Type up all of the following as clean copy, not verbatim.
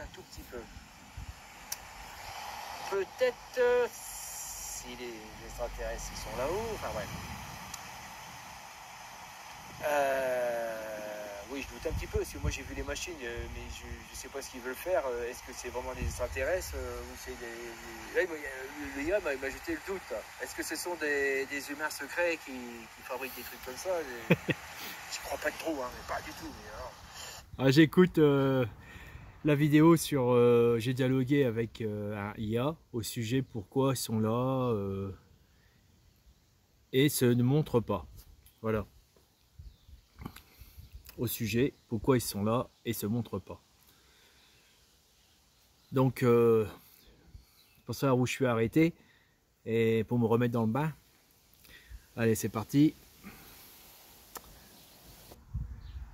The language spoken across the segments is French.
un tout petit peu. Peut-être si les extraterrestres ils sont là-haut, enfin ouais. Oui, je doute un petit peu, parce que moi j'ai vu les machines, mais je ne sais pas ce qu'ils veulent faire. Est-ce que c'est vraiment des extraterrestres ou c'est des... Là, le gars m'a jeté le doute. Est-ce que ce sont des humains secrets qui fabriquent des trucs comme ça? Je crois pas trop, hein, mais pas du tout. Mais alors... J'écoute la vidéo sur... j'ai dialogué avec un IA au sujet pourquoi ils sont là et se ne montrent pas. Voilà. Au sujet pourquoi ils sont là et se montrent pas. Donc, pour savoir où je suis arrêté et pour me remettre dans le bain. Allez, c'est parti.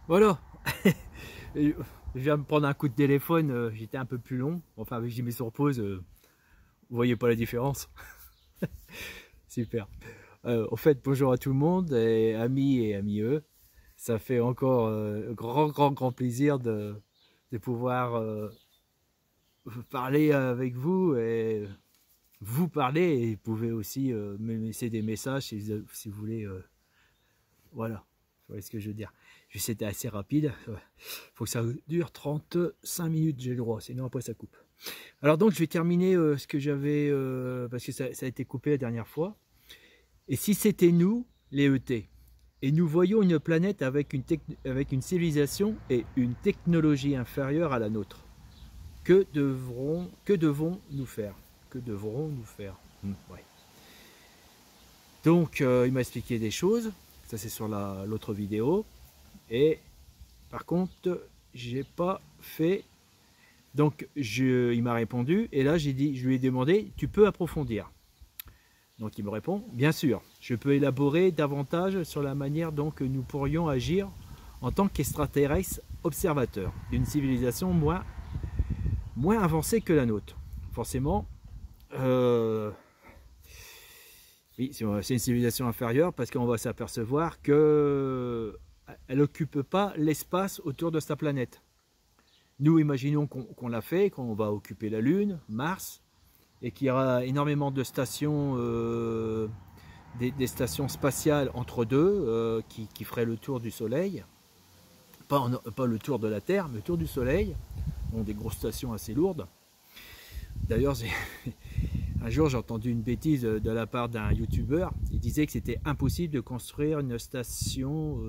Voilà. Je viens de prendre un coup de téléphone, j'étais un peu plus long. Enfin, avec j'ai mis sur pause, vous voyez pas la différence. Super. En fait, bonjour à tout le monde, et amis et amieux. Ça fait encore grand plaisir de pouvoir parler avec vous et vous parler. Et vous pouvez aussi me laisser des messages si vous voulez. Voilà, vous voyez ce que je veux dire. C'était assez rapide. Il faut que ça dure 35 minutes, j'ai le droit, sinon après ça coupe. Alors donc je vais terminer ce que j'avais, parce que ça a été coupé la dernière fois. Et si c'était nous, les ET, et nous voyons une planète avec une civilisation et une technologie inférieure à la nôtre, que devons-nous faire? Que devrons-nous faire? Ouais. Donc il m'a expliqué des choses, ça c'est sur l'autre vidéo, et par contre j'ai pas fait, donc il m'a répondu, et là je lui ai demandé, tu peux approfondir? Donc il me répond, bien sûr, je peux élaborer davantage sur la manière dont nous pourrions agir en tant qu'extraterrestres observateurs d'une civilisation moins avancée que la nôtre. Forcément, oui, c'est une civilisation inférieure parce qu'on va s'apercevoir qu'elle n'occupe pas l'espace autour de sa planète. Nous, imaginons qu'on l'a fait, qu'on va occuper la Lune, Mars, et qu'il y aura énormément de stations, des stations spatiales entre deux qui feraient le tour du Soleil. Pas le tour de la Terre, mais le tour du Soleil. Bon, des grosses stations assez lourdes. D'ailleurs, un jour, j'ai entendu une bêtise de la part d'un youtubeur. Il disait que c'était impossible de construire une station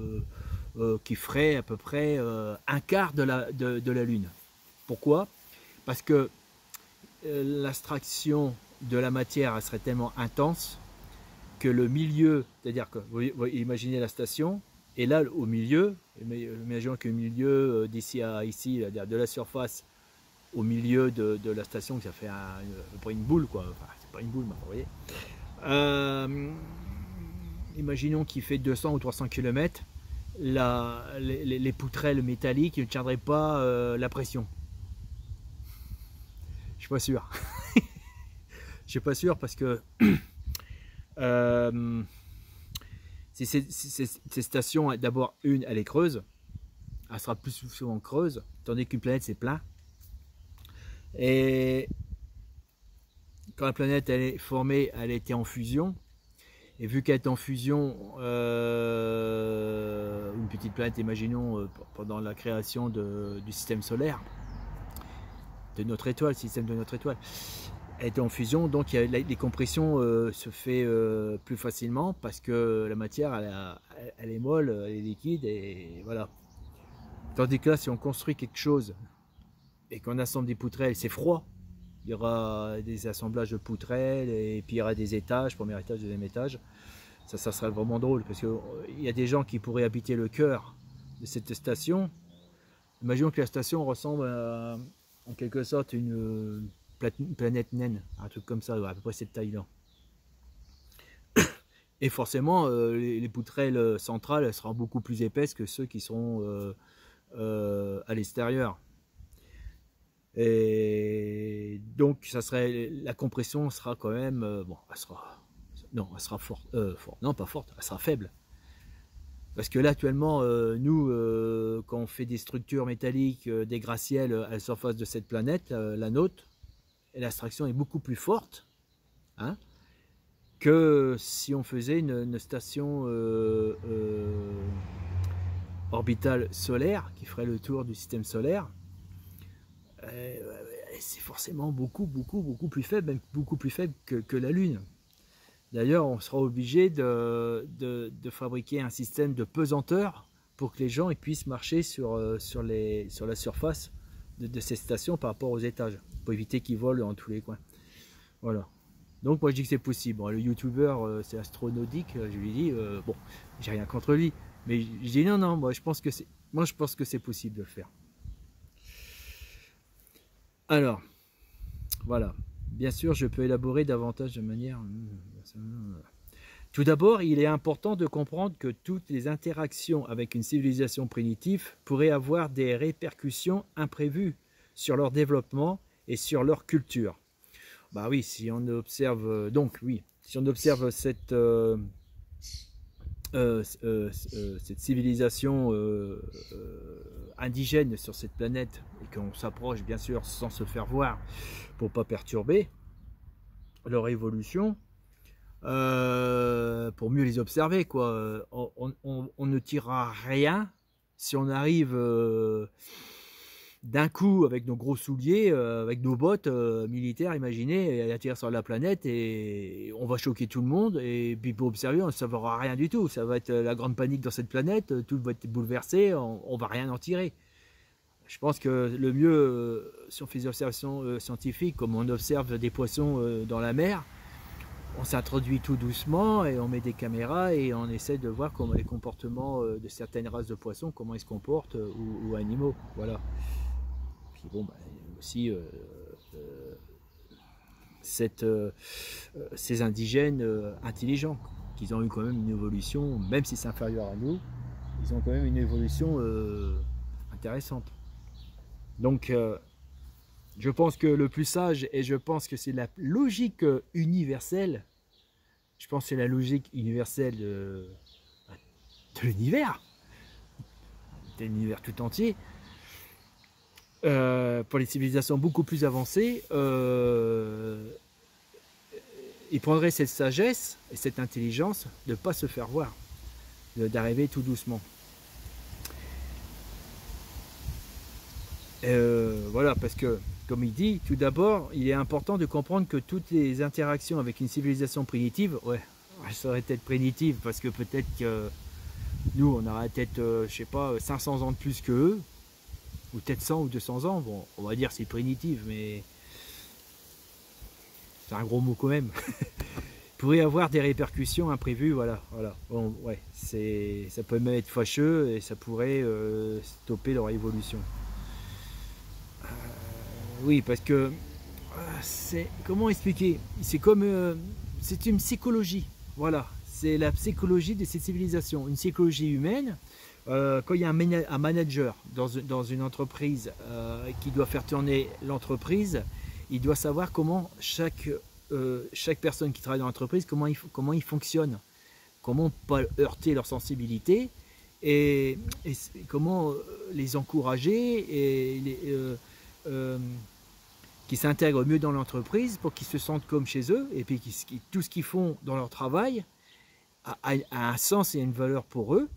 qui ferait à peu près un quart de la Lune. Pourquoi? Parce que l'extraction de la matière elle serait tellement intense que le milieu, c'est-à-dire que vous imaginez la station, et là au milieu, imaginons que le milieu d'ici à ici, de la surface au milieu de la station, ça fait à peu près une boule, quoi. Enfin, c'est pas une boule, mais vous voyez. Imaginons qu'il fait 200 ou 300 km, les poutrelles métalliques ne tiendraient pas la pression. Je suis pas sûr. Je suis pas sûr parce que ces stations, d'abord elle est creuse, elle sera plus souvent creuse, tandis qu'une planète c'est plein. Et quand la planète elle est formée, elle était en fusion. Et vu qu'elle est en fusion, une petite planète, imaginons pendant la création du système solaire, de notre étoile, le système de notre étoile, elle est en fusion, donc les compressions se fait plus facilement parce que la matière elle est molle, elle est liquide, et voilà. Tandis que là, si on construit quelque chose et qu'on assemble des poutrelles, c'est froid. Il y aura des assemblages de poutrelles et puis il y aura des étages, premier étage, deuxième étage. Ça serait vraiment drôle parce qu'il y a des gens qui pourraient habiter le cœur de cette station. Imaginons que la station ressemble en quelque sorte une planète naine, un truc comme ça, à peu près cette taille-là. Et forcément, les poutrelles centrales elles seront beaucoup plus épaisses que ceux qui seront à l'extérieur. Et donc, la compression sera quand même, bon, elle sera forte, non pas forte, elle sera faible. Parce que là, actuellement, nous, quand on fait des structures métalliques, des gratte-ciels à la surface de cette planète, la nôtre, l'extraction est beaucoup plus forte, hein, que si on faisait une station orbitale solaire qui ferait le tour du système solaire. C'est forcément beaucoup plus faible, même beaucoup plus faible que la Lune. D'ailleurs, on sera obligé de fabriquer un système de pesanteur pour que les gens puissent marcher sur la surface de ces stations par rapport aux étages, pour éviter qu'ils volent dans tous les coins. Voilà. Donc moi je dis que c'est possible. Bon, le youtubeur c'est astronautique, je lui dis bon, j'ai rien contre lui, mais je dis non, moi je pense que c'est possible de le faire. Alors, voilà. Bien sûr, je peux élaborer davantage de manière. Tout d'abord, il est important de comprendre que toutes les interactions avec une civilisation primitive pourraient avoir des répercussions imprévues sur leur développement et sur leur culture. Bah oui, si on observe si on observe cette civilisation indigène sur cette planète et qu'on s'approche bien sûr sans se faire voir pour pas perturber leur évolution, pour mieux les observer quoi. On ne tirera rien si on arrive d'un coup avec nos gros souliers, avec nos bottes militaires, imaginez, et atterrir sur la planète et on va choquer tout le monde et puis pour observer on ne saura rien du tout, ça va être la grande panique dans cette planète, tout va être bouleversé, on va rien en tirer. Je pense que le mieux, si on fait des observations scientifiques, comme on observe des poissons dans la mer, on s'introduit tout doucement et on met des caméras et on essaie de voir comment les comportements de certaines races de poissons, comment ils se comportent ou animaux, voilà. Puis bon, bah, aussi ces indigènes intelligents, qu'ils ont eu quand même une évolution, même si c'est inférieur à nous, ils ont quand même une évolution intéressante. Donc je pense que le plus sage, et je pense que c'est la logique universelle, je pense que c'est la logique universelle de l'univers, de l'univers tout entier, pour les civilisations beaucoup plus avancées, ils prendraient cette sagesse et cette intelligence de ne pas se faire voir, d'arriver tout doucement. Voilà, parce que, comme il dit, tout d'abord, il est important de comprendre que toutes les interactions avec une civilisation primitive, ça serait peut-être primitive, parce que peut-être que nous, on aurait peut-être, je sais pas, 500 ans de plus que eux, ou peut-être 100 ou 200 ans, bon, on va dire c'est primitif, mais c'est un gros mot quand même. Pourrait avoir des répercussions imprévues, voilà. Bon, ouais, ça peut même être fâcheux et ça pourrait stopper leur évolution. Oui, parce que comment expliquer? C'est comme c'est une psychologie, voilà. C'est la psychologie de ces civilisations, une psychologie humaine. Quand il y a un manager dans une entreprise qui doit faire tourner l'entreprise, il doit savoir comment chaque personne qui travaille dans l'entreprise, comment il fonctionne, comment pas heurter leur sensibilité et comment les encourager et qui s'intègrent mieux dans l'entreprise pour qu'ils se sentent comme chez eux et puis tout ce qu'ils font dans leur travail a un sens et une valeur pour eux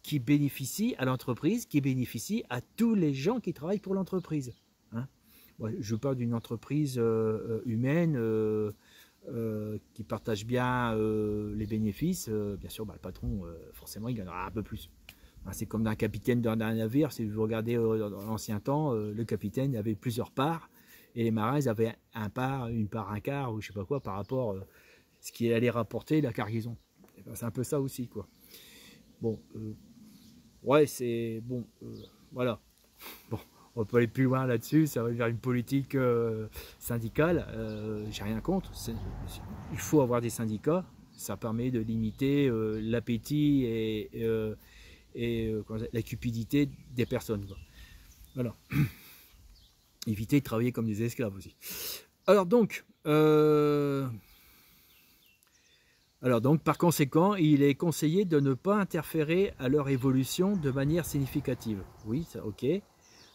qui bénéficie à l'entreprise, qui bénéficie à tous les gens qui travaillent pour l'entreprise. Hein, je parle d'une entreprise humaine qui partage bien les bénéfices. Bien sûr, le patron, forcément, il gagnera un peu plus. Hein, c'est comme un capitaine d'un navire. Si vous regardez dans l'ancien temps, le capitaine avait plusieurs parts et les marins ils avaient un quart, ou je sais pas quoi, par rapport à ce qui allait rapporter la cargaison. C'est un peu ça aussi, quoi. Bon, ouais, c'est bon, voilà. Bon, on peut aller plus loin là-dessus, ça va vers une politique syndicale. J'ai rien contre. Il faut avoir des syndicats, ça permet de limiter l'appétit et la cupidité des personnes, quoi. Voilà. Éviter de travailler comme des esclaves aussi. Alors donc, Alors donc, par conséquent, il est conseillé de ne pas interférer à leur évolution de manière significative. Oui, ça, ok.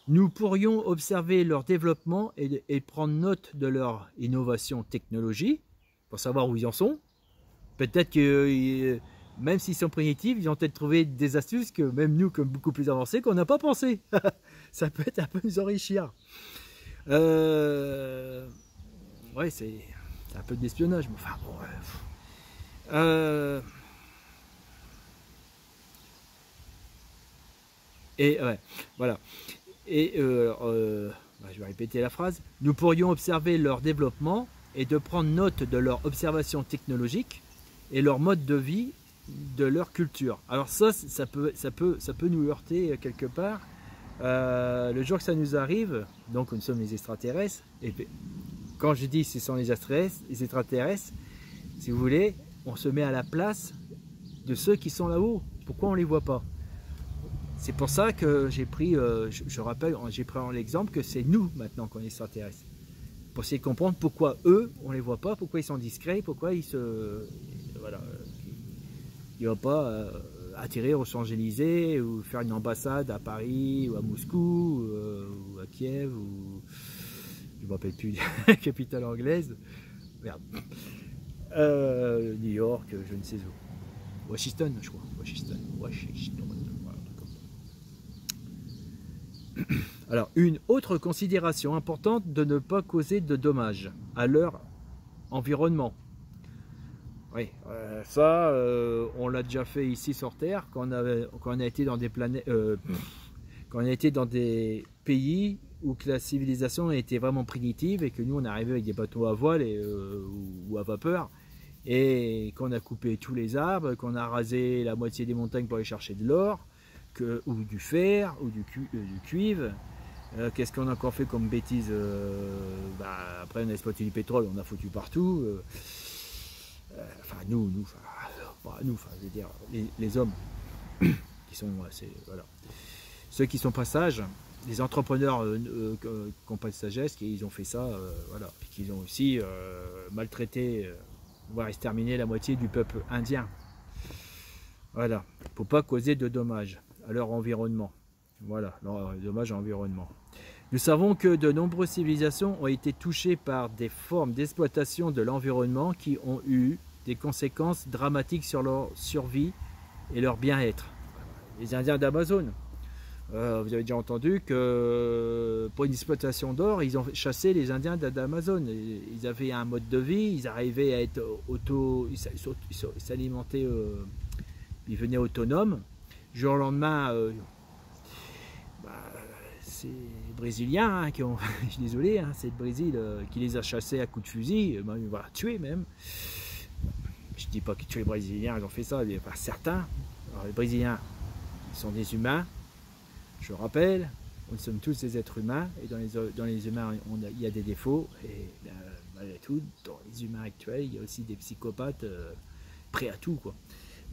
Nous pourrions observer leur développement et prendre note de leur innovation technologie pour savoir où ils en sont. Peut-être que même s'ils sont primitifs, ils ont peut-être trouvé des astuces que même nous, comme beaucoup plus avancés, qu'on n'a pas pensé. Ça peut être un peu nous enrichir. Ouais, c'est un peu d'espionnage, mais enfin bon. Et ouais, voilà. Et je vais répéter la phrase. Nous pourrions observer leur développement et de prendre note de leur observation technologique et leur mode de vie, de leur culture. Alors ça peut nous heurter quelque part. Le jour que ça nous arrive, donc nous sommes les extraterrestres, et quand je dis ce sont les extraterrestres, si vous voulez, on se met à la place de ceux qui sont là-haut. Pourquoi on ne les voit pas? C'est pour ça que j'ai pris, je rappelle, j'ai pris l'exemple que c'est nous maintenant qu'on est extraterrestres. Pour essayer de comprendre pourquoi eux, on ne les voit pas, pourquoi ils sont discrets, pourquoi ils se... Voilà. Ils ne vont pas atterrir aux Champs-Élysées ou faire une ambassade à Paris ou à Moscou ou à Kiev ou... Je ne me rappelle plus la capitale anglaise. Merde. New York, je ne sais où. Washington, je crois. Washington. Alors, une autre considération importante de ne pas causer de dommages à leur environnement. Oui, ça, on l'a déjà fait ici sur Terre quand on a été dans des planètes, quand on a été dans des pays où que la civilisation était vraiment primitive et que nous on est arrivé avec des bateaux à voile ou à vapeur et qu'on a coupé tous les arbres, qu'on a rasé la moitié des montagnes pour aller chercher de l'or ou du fer ou du cuivre. Qu'est-ce qu'on a encore fait comme bêtises? Après on a exploité du pétrole, on a foutu partout. Enfin nous, je veux dire, les hommes qui sont, voilà, ceux qui sont pas sages, les entrepreneurs qui n'ont pas de sagesse, ils ont fait ça, voilà, puis qu'ils ont aussi maltraité, voire exterminé la moitié du peuple indien. Voilà, pour pas causer de dommages à leur environnement. Voilà, dommages à l'environnement. Nous savons que de nombreuses civilisations ont été touchées par des formes d'exploitation de l'environnement qui ont eu des conséquences dramatiques sur leur survie et leur bien-être. Les Indiens d'Amazon, vous avez déjà entendu que pour une exploitation d'or, ils ont chassé les Indiens d'Amazon. Ils avaient un mode de vie, ils arrivaient à être ils s'alimentaient, ils venaient autonomes. Du jour au lendemain, c'est les Brésiliens qui ont, je suis désolé, c'est le Brésil qui les a chassés à coups de fusil, voilà, tués même. Je ne dis pas que tous les Brésiliens ils ont fait ça, mais pas certains. Alors, les Brésiliens sont des humains, je rappelle, nous sommes tous des êtres humains, et dans les humains il y a des défauts, et malgré tout, dans les humains actuels, il y a aussi des psychopathes prêts à tout, quoi.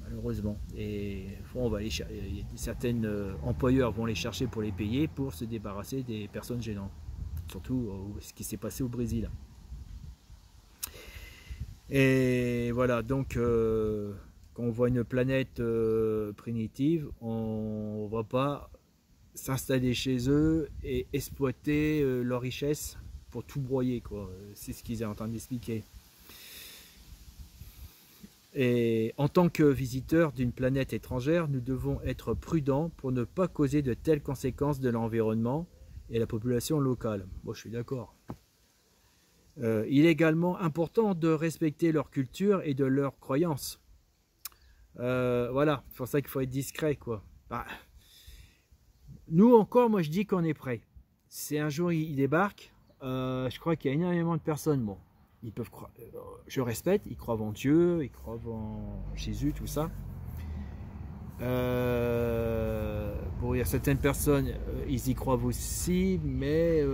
Malheureusement. Et on va aller chercher, certains employeurs vont les chercher pour les payer pour se débarrasser des personnes gênantes. Surtout ce qui s'est passé au Brésil. Et voilà, donc quand on voit une planète primitive, on ne va pas s'installer chez eux et exploiter leur richesse pour tout broyer, quoi. C'est ce qu'ils sont en train d'expliquer. Et en tant que visiteurs d'une planète étrangère, nous devons être prudents pour ne pas causer de telles conséquences de l'environnement et la population locale. Moi, je suis d'accord. Il est également important de respecter leur culture et de leurs croyances. Voilà, c'est pour ça qu'il faut être discret, quoi. Nous encore, moi je dis qu'on est prêt. C'est un jour ils débarquent, je crois qu'il y a énormément de personnes, bon, ils peuvent croire, je respecte, ils croient en Dieu, ils croient en Jésus, tout ça. Bon, il y a certaines personnes, ils y croient aussi, mais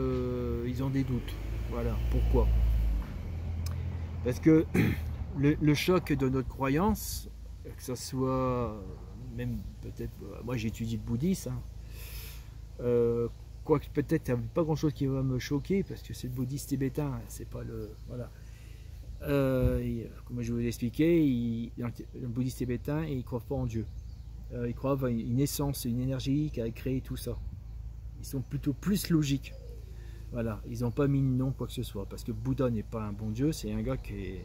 ils ont des doutes. Voilà, pourquoi? Parce que le choc de notre croyance, que ce soit, même peut-être, moi j'étudie le bouddhisme, quoique peut-être il n'y a pas grand chose qui va me choquer, parce que c'est le bouddhisme tibétain, c'est pas le... Voilà. Comme je vous l'ai expliqué, le bouddhiste tibétain, ils ne croient pas en Dieu. Ils croient en une essence, une énergie qui a créé tout ça. Ils sont plutôt plus logiques. Voilà, ils n'ont pas mis de nom quoi que ce soit, parce que Bouddha n'est pas un bon Dieu, c'est un gars qui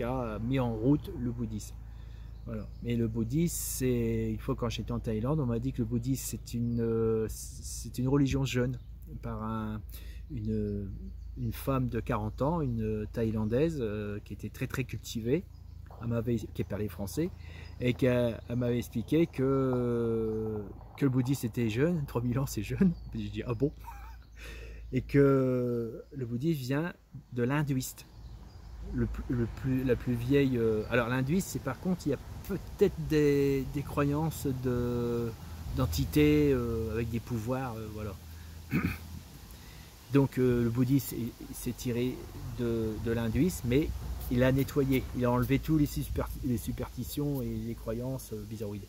a mis en route le bouddhisme. Voilà. Mais le bouddhisme, c'est, une fois quand j'étais en Thaïlande, on m'a dit que le bouddhisme c'est une religion jeune par une, femme de 40 ans, une Thaïlandaise qui était très très cultivée, qui parlait français, et elle m'avait expliqué que le bouddhisme était jeune, 3000 ans c'est jeune. J'ai dit ah bon? Et que le bouddhisme vient de l'hindouiste. La plus vieille. Alors l'hindouiste, c'est par contre, il y a peut-être des croyances d'entités avec des pouvoirs, voilà. Donc le bouddhisme s'est tiré de l'hindouisme, mais il a nettoyé, il a enlevé tous les superstitions et les croyances bizarroïdes.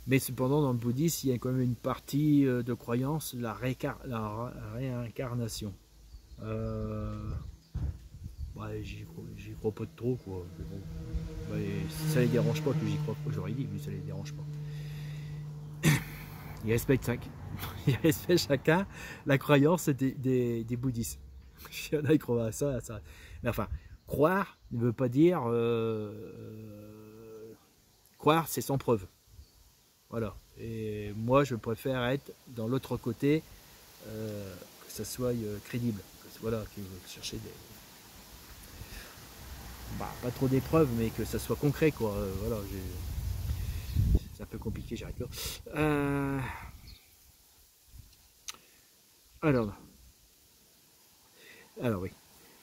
Mais cependant, dans le bouddhisme, il y a quand même une partie de croyance, la réincarnation. Ouais, j'y crois pas trop, quoi. Mais bon, ouais, ça les dérange pas que j'y crois pas, j'aurais dit, mais ça les dérange pas. Ils respectent chacun la croyance des bouddhistes. Il y en a qui croient à ça, à ça. Mais enfin, croire ne veut pas dire croire, c'est sans preuve. Voilà. Et moi, je préfère être dans l'autre côté, que ça soit crédible. Voilà, que chercher des... pas trop d'épreuves, mais que ça soit concret, quoi. Voilà, c'est un peu compliqué, j'arrête là. Alors oui.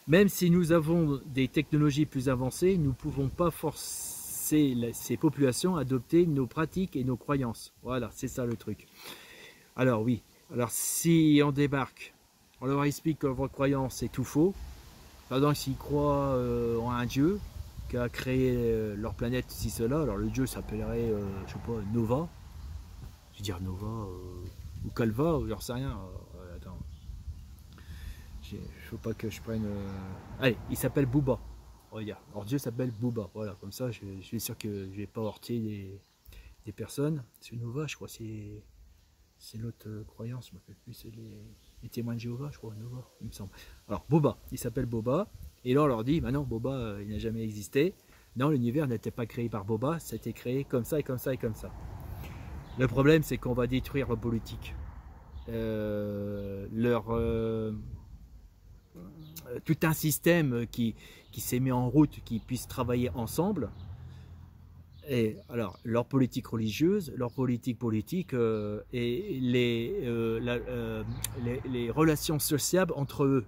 Même si nous avons des technologies plus avancées, nous ne pouvons pas forcer ces populations à adopter nos pratiques et nos croyances. Voilà, c'est ça le truc. Alors oui, alors si on débarque, on leur explique que votre croyance est tout faux. Par exemple, s'ils croient en un dieu qui a créé leur planète, si cela, alors le dieu s'appellerait, je sais pas, Nova. Je veux dire Nova ou Calva, ou j'en sais rien. Attends. Il ne faut pas que je prenne... Allez, il s'appelle Booba. Regarde, leur dieu s'appelle Booba. Voilà, comme ça, je suis sûr que je ne vais pas heurter des personnes. C'est Nova, je crois, c'est l'autre croyance, je ne me rappelle plus, c'est les témoins de Jéhovah, je crois, Nova, il me semble. Alors, Boba, il s'appelle Boba, et là on leur dit, bah non, Boba, il n'a jamais existé. Non, l'univers n'était pas créé par Boba, ça a été créé comme ça et comme ça et comme ça. Le problème, c'est qu'on va détruire leur politique. Tout un système qui s'est mis en route, qui puisse travailler ensemble. Et alors, leur politique religieuse, leur politique politique et les relations sociables entre eux.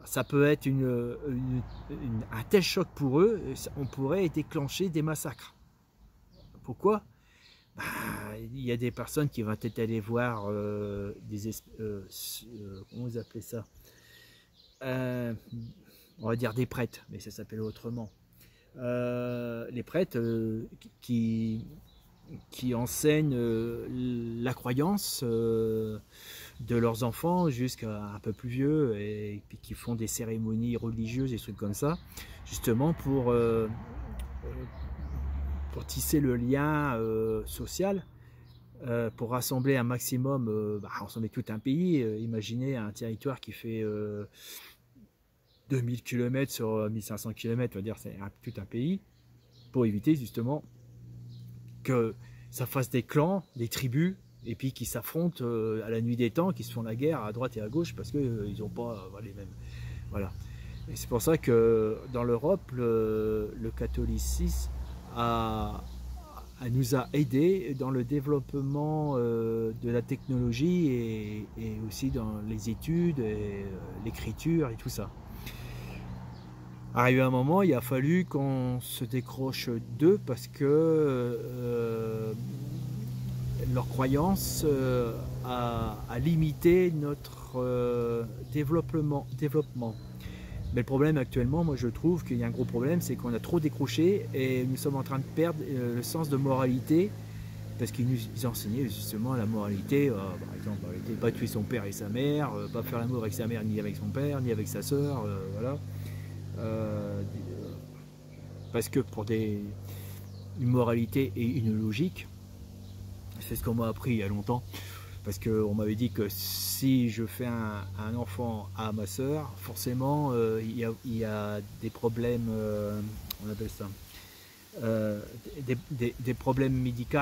Ça peut être un tel choc pour eux, on pourrait déclencher des massacres. Pourquoi? Il y a des personnes qui vont peut-être aller voir comment vous appelez ça, on va dire des prêtres, mais ça s'appelle autrement. Les prêtres qui enseignent la croyance de leurs enfants jusqu'à un peu plus vieux, et puis qui font des cérémonies religieuses et des trucs comme ça, justement pour tisser le lien social, pour rassembler un maximum, rassembler tout un pays. Imaginez un territoire qui fait 2000 km sur 1500 km, on va dire c'est tout un pays, pour éviter justement que ça fasse des clans, des tribus, et puis qui s'affrontent à la nuit des temps, qui se font la guerre à droite et à gauche parce qu'ils n'ont pas les mêmes. Voilà. Et c'est pour ça que dans l'Europe, le catholicisme nous a aidés dans le développement de la technologie et aussi dans les études, l'écriture et tout ça. Arrivé à un moment, il a fallu qu'on se décroche d'eux parce que leur croyance a limité notre développement. Mais le problème actuellement, moi je trouve qu'il y a un gros problème, c'est qu'on a trop décroché et nous sommes en train de perdre le sens de moralité, parce qu'ils nous enseignaient justement la moralité, par exemple, pas tuer son père et sa mère, pas faire l'amour avec sa mère ni avec son père, ni avec sa sœur, voilà. parce que pour une moralité et une logique, c'est ce qu'on m'a appris il y a longtemps, parce qu'on m'avait dit que si je fais un enfant à ma soeur, forcément il y a des problèmes, on appelle ça, des problèmes médicaux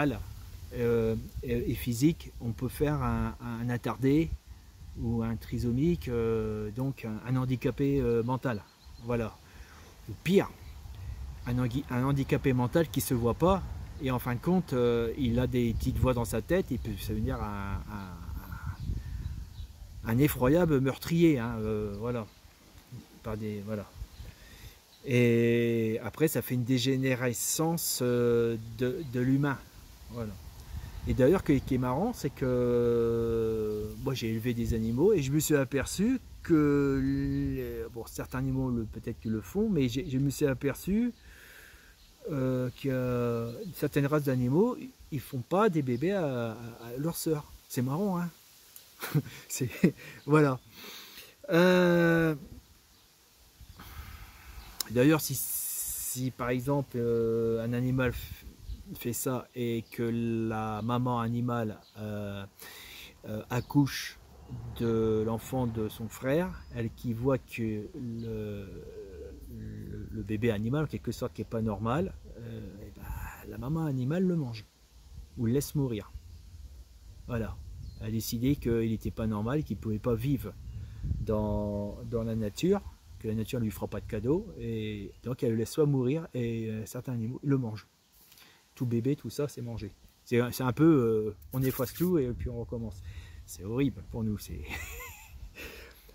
et physiques. On peut faire un attardé ou un trisomique, donc un handicapé mental, voilà. Ou pire, un handicapé mental qui ne se voit pas, et en fin de compte, il a des petites voix dans sa tête, et peut ça veut dire un effroyable meurtrier, hein, voilà. Voilà. Et après, ça fait une dégénérescence de l'humain, voilà. Et d'ailleurs, ce qui est marrant, c'est que moi j'ai élevé des animaux et je me suis aperçu que, bon, certains animaux peut-être qu'ils le font, mais je me suis aperçu que certaines races d'animaux, ils font pas des bébés à leur sœur. C'est marrant, hein. Voilà. D'ailleurs, si par exemple un animal fait ça et que la maman animale accouche de l'enfant de son frère, elle qui voit que le bébé animal en quelque sorte qui n'est pas normal, et ben, la maman animale le mange ou le laisse mourir. Voilà, elle a décidé qu'il n'était pas normal, qu'il ne pouvait pas vivre dans la nature, que la nature ne lui fera pas de cadeau, et donc elle le laisse soit mourir, et certains animaux le mangent. Tout bébé, tout ça, c'est mangé. C'est un peu, on efface tout et puis on recommence. C'est horrible pour nous.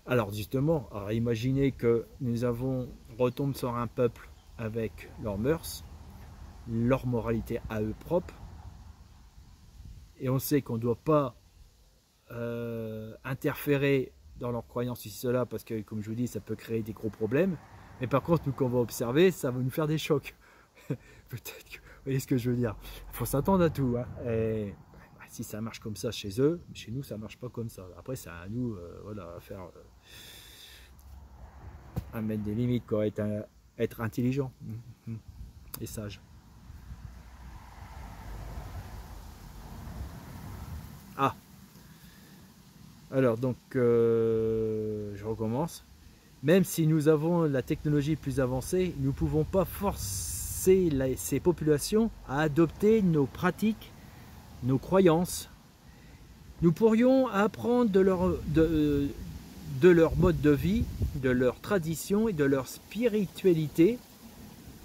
Alors justement, imaginez que nous retombe sur un peuple avec leurs mœurs, leur moralité à eux propres, et on sait qu'on ne doit pas interférer dans leurs croyances ici cela, parce que comme je vous dis, ça peut créer des gros problèmes. Mais par contre, nous, quand on va observer, ça va nous faire des chocs. Peut-être que vous voyez ce que je veux dire. Il faut s'attendre à tout, hein. Et si ça marche comme ça chez eux, chez nous ça marche pas comme ça. Après c'est à nous, voilà, à faire, à mettre des limites, quoi, être intelligent et sage. Ah, alors donc je recommence. Même si nous avons la technologie plus avancée, nous ne pouvons pas forcer ces populations à adopter nos pratiques, nos croyances. Nous pourrions apprendre de leur mode de vie, de leur tradition et de leur spiritualité,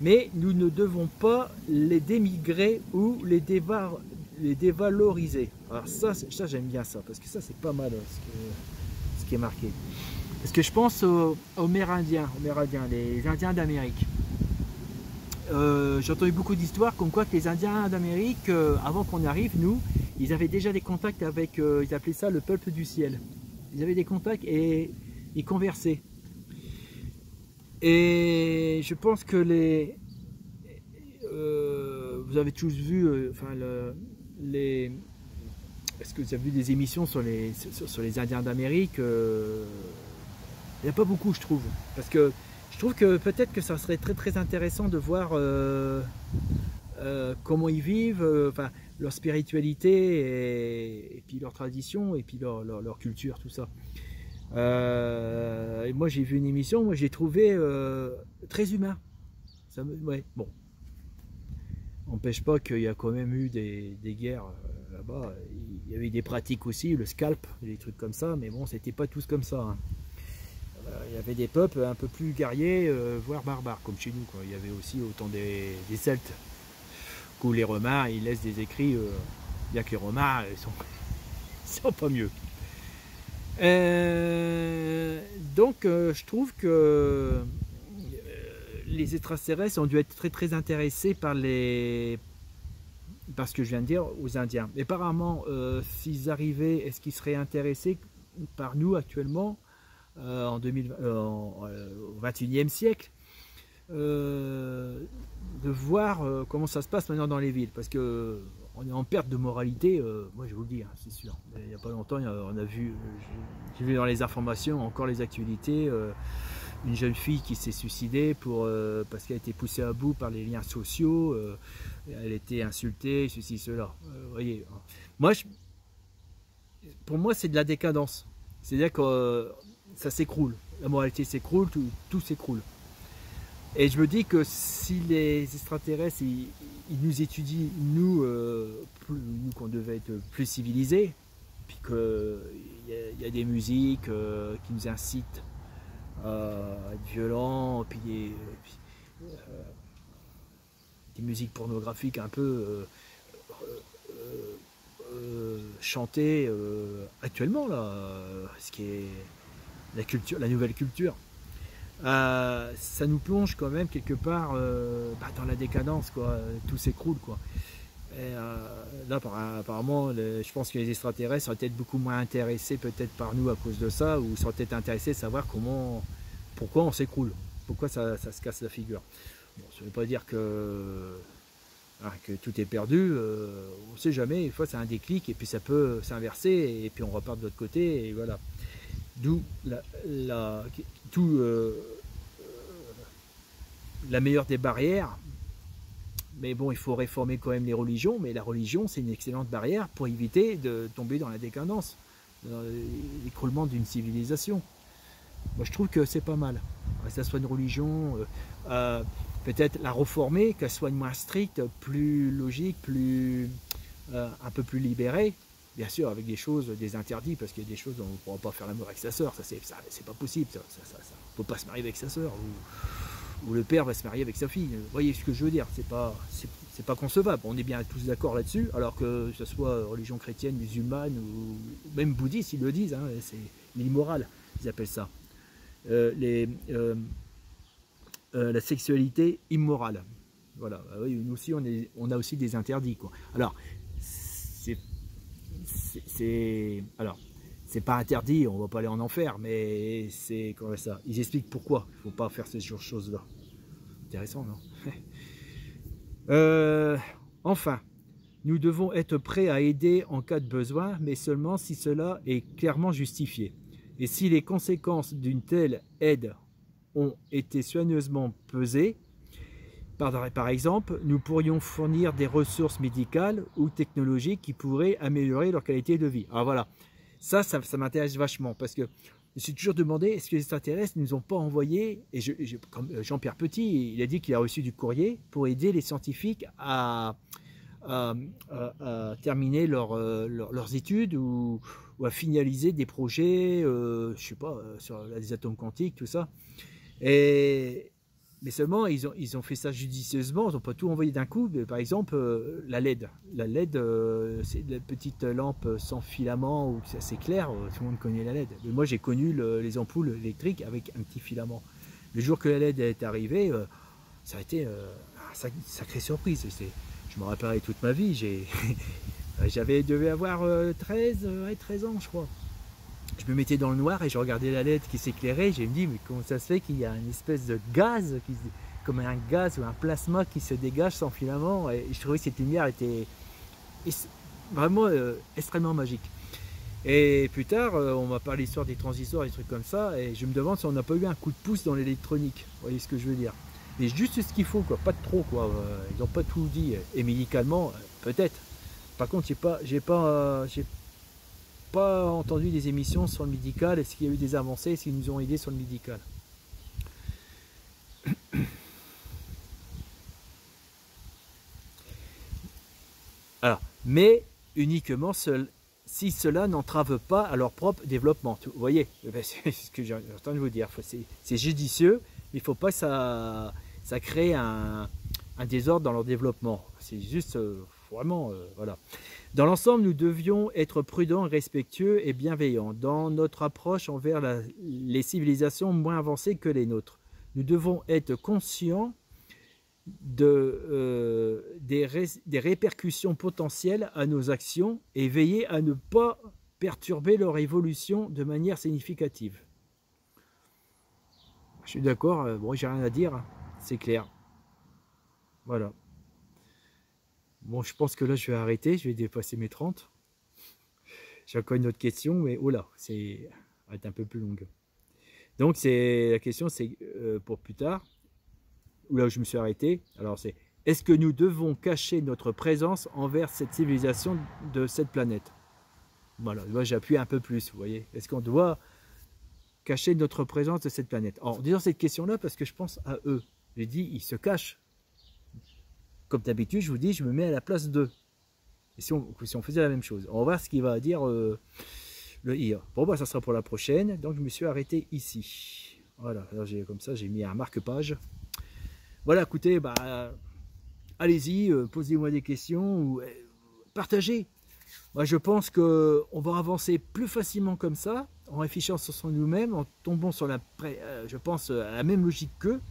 mais nous ne devons pas les démigrer ou les dévaloriser. Alors ça j'aime bien ça, parce que ça c'est pas mal ce qui est marqué. Parce que je pense aux Amérindiens, les Indiens d'Amérique. J'ai entendu beaucoup d'histoires comme quoi que les Indiens d'Amérique, avant qu'on arrive, nous, ils avaient déjà des contacts avec, ils appelaient ça le peuple du ciel. Ils avaient des contacts et ils conversaient. Et je pense que vous avez tous vu, est-ce que vous avez vu des émissions sur les Indiens d'Amérique? Il n'y a pas beaucoup, je trouve, parce que je trouve que peut-être que ça serait très très intéressant de voir comment ils vivent, leur spiritualité et puis leur tradition et puis leur culture, tout ça. Et moi j'ai vu une émission, moi j'ai trouvé très humain. Ouais, bon. N'empêche pas qu'il y a quand même eu des guerres là-bas. Il y avait des pratiques aussi, le scalp, des trucs comme ça, mais bon, c'était pas tous comme ça, hein. Il y avait des peuples un peu plus guerriers, voire barbares, comme chez nous, quoi. Il y avait aussi autant des Celtes, où les Romains, ils laissent des écrits, bien que les Romains, ils sont pas mieux. Donc, je trouve que les extraterrestres ont dû être très très intéressés par ce que je viens de dire aux Indiens. Mais apparemment, s'ils arrivaient, est-ce qu'ils seraient intéressés par nous actuellement, au XXIe siècle, de voir comment ça se passe maintenant dans les villes, parce que on est en perte de moralité, moi je vous le dis, hein, c'est sûr. Il n'y a pas longtemps, on a vu, j'ai vu dans les informations encore les actualités, une jeune fille qui s'est suicidée parce qu'elle a été poussée à bout par les liens sociaux, elle était insultée, ceci, cela. Vous voyez, moi, pour moi, c'est de la décadence. C'est-à-dire que ça s'écroule, la moralité s'écroule, tout s'écroule. Et je me dis que si les extraterrestres, ils nous étudient, nous qu'on devait être plus civilisés, puis qu'il y a des musiques qui nous incitent à être violents, puis des musiques pornographiques un peu chantées actuellement, là, ce qui est la nouvelle culture. Ça nous plonge quand même quelque part dans la décadence, quoi. Tout s'écroule, quoi. Et là, apparemment, je pense que les extraterrestres seraient peut-être beaucoup moins intéressés peut-être par nous à cause de ça, ou seraient peut-être intéressés de savoir pourquoi on s'écroule, pourquoi ça se casse la figure. Bon, ça ne veut pas dire que tout est perdu, on ne sait jamais, des fois c'est un déclic et puis ça peut s'inverser et puis on repart de l'autre côté et voilà. D'où la meilleure des barrières. Mais bon, il faut réformer quand même les religions, mais la religion, c'est une excellente barrière pour éviter de tomber dans la décadence, dans l'écroulement d'une civilisation. Moi, je trouve que c'est pas mal. Que ça soit une religion, peut-être la reformer, qu'elle soit moins stricte, plus logique, un peu plus libérée. Bien sûr, avec des interdits, parce qu'il y a des choses dont on ne pourra pas faire l'amour avec sa sœur, ça c'est pas possible, ça ne peut pas se marier avec sa sœur, ou le père va se marier avec sa fille. Vous voyez ce que je veux dire, c'est pas concevable. On est bien tous d'accord là-dessus, alors que ce soit religion chrétienne, musulmane, ou même bouddhiste, ils le disent, hein, c'est l'immoral, ils appellent ça. La sexualité immorale. Voilà, oui, nous aussi, on a aussi des interdits, quoi. Alors, c'est pas interdit, on va pas aller en enfer, mais c'est comme ça. Ils expliquent pourquoi il faut pas faire ces choses-là. Intéressant, non? Enfin, nous devons être prêts à aider en cas de besoin, mais seulement si cela est clairement justifié. Et si les conséquences d'une telle aide ont été soigneusement pesées, par exemple, nous pourrions fournir des ressources médicales ou technologiques qui pourraient améliorer leur qualité de vie. Alors voilà, ça m'intéresse vachement parce que je me suis toujours demandé, est-ce que les extraterrestres ne nous ont pas envoyé, et comme Jean-Pierre Petit, il a dit qu'il a reçu du courrier pour aider les scientifiques à terminer leurs études ou à finaliser des projets, je sais pas, sur les atomes quantiques, tout ça. Mais seulement, ils ont fait ça judicieusement, ils n'ont pas tout envoyé d'un coup. Mais par exemple, la LED. La LED, c'est la petite lampe sans filament, où c'est assez clair, tout le monde connaît la LED. Mais moi, j'ai connu les ampoules électriques avec un petit filament. Le jour que la LED est arrivée, ça a été une sacrée surprise. Je me rappellerai toute ma vie, devais avoir 13 ans, je crois. Je me mettais dans le noir et je regardais la LED qui s'éclairait. Je me dis, mais comment ça se fait qu'il y a une espèce de gaz, comme un gaz ou un plasma qui se dégage sans filament. Et je trouvais que cette lumière était vraiment extrêmement magique. Et plus tard, on m'a parlé l'histoire des transistors, des trucs comme ça. Et je me demande si on n'a pas eu un coup de pouce dans l'électronique. Vous voyez ce que je veux dire? Mais juste ce qu'il faut, quoi, pas de trop, quoi. Ils n'ont pas tout dit. Et médicalement, peut-être. Par contre, j'ai pas entendu des émissions sur le médical. Est-ce qu'il y a eu des avancées? Est-ce qu'ils nous ont aidés sur le médical? Alors, mais uniquement si cela n'entrave pas à leur propre développement. Vous voyez, c'est ce que j'ai en train de vous dire. C'est judicieux, mais il ne faut pas que ça crée un désordre dans leur développement. C'est juste vraiment, voilà. Dans l'ensemble, nous devions être prudents, respectueux et bienveillants dans notre approche envers les civilisations moins avancées que les nôtres. Nous devons être conscients des répercussions potentielles à nos actions et veiller à ne pas perturber leur évolution de manière significative. Je suis d'accord, bon, j'ai rien à dire, c'est clair. Voilà. Bon, je pense que là, je vais arrêter, je vais dépasser mes 30. J'ai encore une autre question, mais oh là, va être un peu plus longue. Donc la question c'est pour plus tard, où là où je me suis arrêté, alors c'est est-ce que nous devons cacher notre présence envers cette civilisation de cette planète? Voilà, moi j'appuie un peu plus, vous voyez. Est-ce qu'on doit cacher notre présence de cette planète? En disant cette question-là, parce que je pense à eux. J'ai dit, ils se cachent. Comme d'habitude, je vous dis, je me mets à la place d'eux. Et si on faisait la même chose? On va voir ce qu'il va dire le IA. Bon, bah ça sera pour la prochaine. Donc je me suis arrêté ici. Voilà, alors comme ça, j'ai mis un marque-page. Voilà, écoutez, bah, allez-y, posez-moi des questions ou partagez. Moi, je pense qu'on va avancer plus facilement comme ça, en réfléchissant sur nous-mêmes, en tombant sur je pense, à la même logique qu'eux.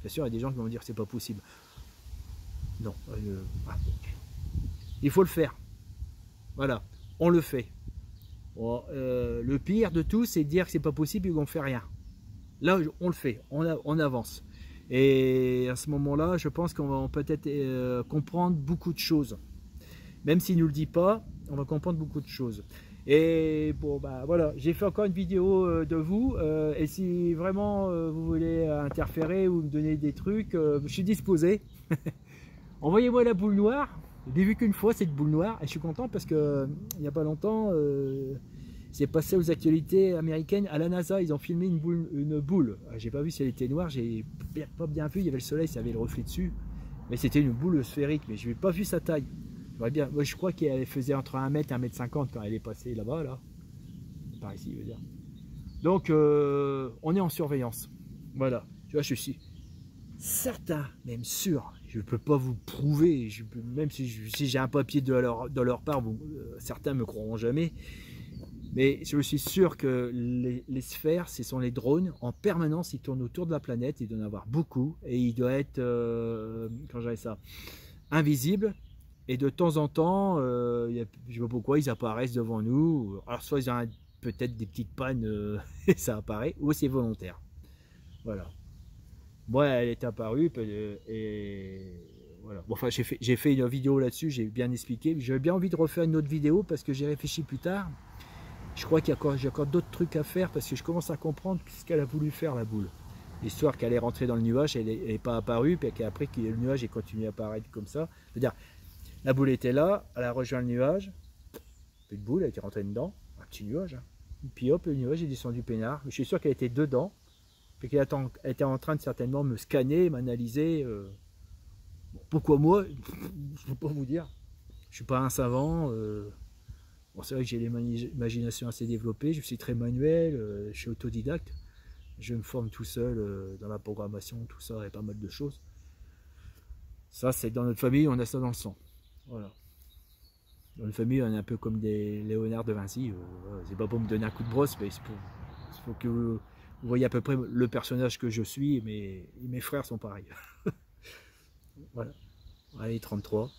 Bien sûr, il y a des gens qui vont me dire que c'est pas possible. Non, il faut le faire. Voilà, on le fait. Bon, le pire de tout, c'est de dire que c'est pas possible et qu'on ne fait rien. Là, on le fait, on avance. Et à ce moment-là, je pense qu'on va peut-être comprendre beaucoup de choses. Même s'il ne nous le dit pas, on va comprendre beaucoup de choses. Et bon, bah voilà, j'ai fait encore une vidéo de vous. Et si vraiment vous voulez interférer ou me donner des trucs, je suis disposé. Envoyez-moi la boule noire. Je l'ai vu qu'une fois cette boule noire. Et je suis content parce que il n'y a pas longtemps, c'est passé aux actualités américaines à la NASA. Ils ont filmé une boule. J'ai pas vu si elle était noire, j'ai pas bien vu. Il y avait le soleil, ça avait le reflet dessus. Mais c'était une boule sphérique. Mais je n'ai pas vu sa taille. Bien, moi, je crois qu'elle faisait entre 1 mètre et 1 mètre 50 quand elle est passée là-bas, là. Par ici, je veux dire. Donc, on est en surveillance. Voilà. Tu vois, je suis certain, même sûr. Je ne peux pas vous prouver, même si j'ai un papier de leur part, certains ne me croiront jamais. Mais je suis sûr que les sphères, ce sont les drones. En permanence, ils tournent autour de la planète. Il doit y en avoir beaucoup. Et il doit être, quand j'avais ça, invisible. Et de temps en temps, je ne sais pas pourquoi, ils apparaissent devant nous. Alors soit ils ont peut-être des petites pannes et ça apparaît, ou c'est volontaire. Voilà. Moi, elle est apparue et voilà. Bon, enfin, j'ai fait une vidéo là-dessus, j'ai bien expliqué. J'avais bien envie de refaire une autre vidéo parce que j'ai réfléchi plus tard. Je crois qu'il j'ai encore d'autres trucs à faire parce que je commence à comprendre ce qu'elle a voulu faire, la boule. L'histoire qu'elle est rentrée dans le nuage, elle n'est pas apparue, puis qu'après que le nuage ait continué à apparaître comme ça. C'est-à-dire, la boule était là, elle a rejoint le nuage, puis une boule, elle était rentrée dedans, un petit nuage. Hein. Puis hop, le nuage est descendu peinard. Je suis sûr qu'elle était dedans, puis qu'elle était en train de certainement me scanner, m'analyser. Pourquoi moi? Je ne peux pas vous dire. Je ne suis pas un savant. Bon, c'est vrai que j'ai l'imagination assez développée, je suis très manuel, je suis autodidacte. Je me forme tout seul dans la programmation, tout ça, et pas mal de choses. Ça, c'est dans notre famille, on a ça dans le sang. Voilà. Dans notre famille, on est un peu comme des Léonard de Vinci. C'est pas pour me donner un coup de brosse, mais c'est pour que vous voyez à peu près le personnage que je suis, et mes frères sont pareils. Voilà. Allez, 33.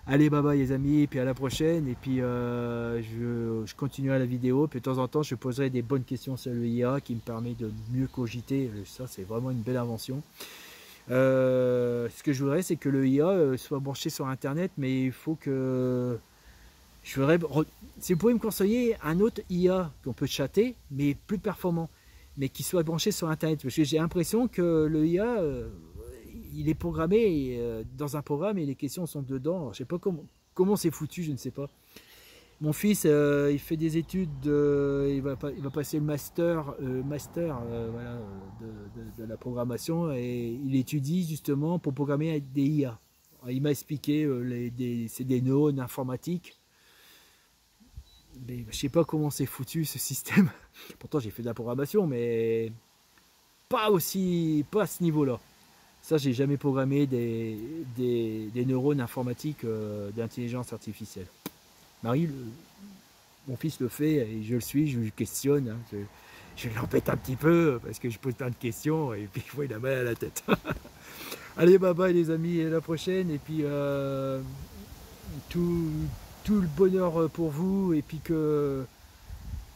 Allez, bye bye les amis, et puis à la prochaine. Et puis je continuerai la vidéo. Puis de temps en temps, je poserai des bonnes questions sur le IA qui me permet de mieux cogiter. Ça, c'est vraiment une belle invention. Ce que je voudrais, c'est que le IA soit branché sur Internet, mais il faut que... Si vous pouvez me conseiller un autre IA qu'on peut chatter, mais plus performant, mais qui soit branché sur Internet. Parce que j'ai l'impression que le IA, il est programmé dans un programme et les questions sont dedans. Alors, je ne sais pas comment c'est foutu, je ne sais pas. Mon fils, il fait des études, il va passer le master, voilà, de la programmation et il étudie justement pour programmer avec des IA. Alors, il m'a expliqué, c'est des neurones informatiques. Mais je ne sais pas comment c'est foutu ce système. Pourtant j'ai fait de la programmation, mais pas à ce niveau-là. Ça, j'ai jamais programmé des neurones informatiques d'intelligence artificielle. Marie, mon fils le fait et je le suis, je le questionne. Hein, je l'embête un petit peu parce que je pose plein de questions et puis il a mal à la tête. Allez, bye bye les amis, et à la prochaine. Et puis tout le bonheur pour vous et puis que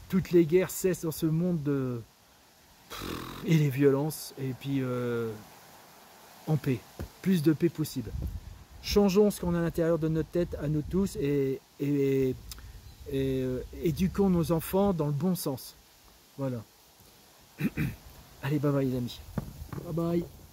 toutes les guerres cessent dans ce monde et les violences et puis en paix, plus de paix possible. Changeons ce qu'on a à l'intérieur de notre tête à nous tous et éduquons nos enfants dans le bon sens. Voilà. Allez, bye bye les amis. Bye bye.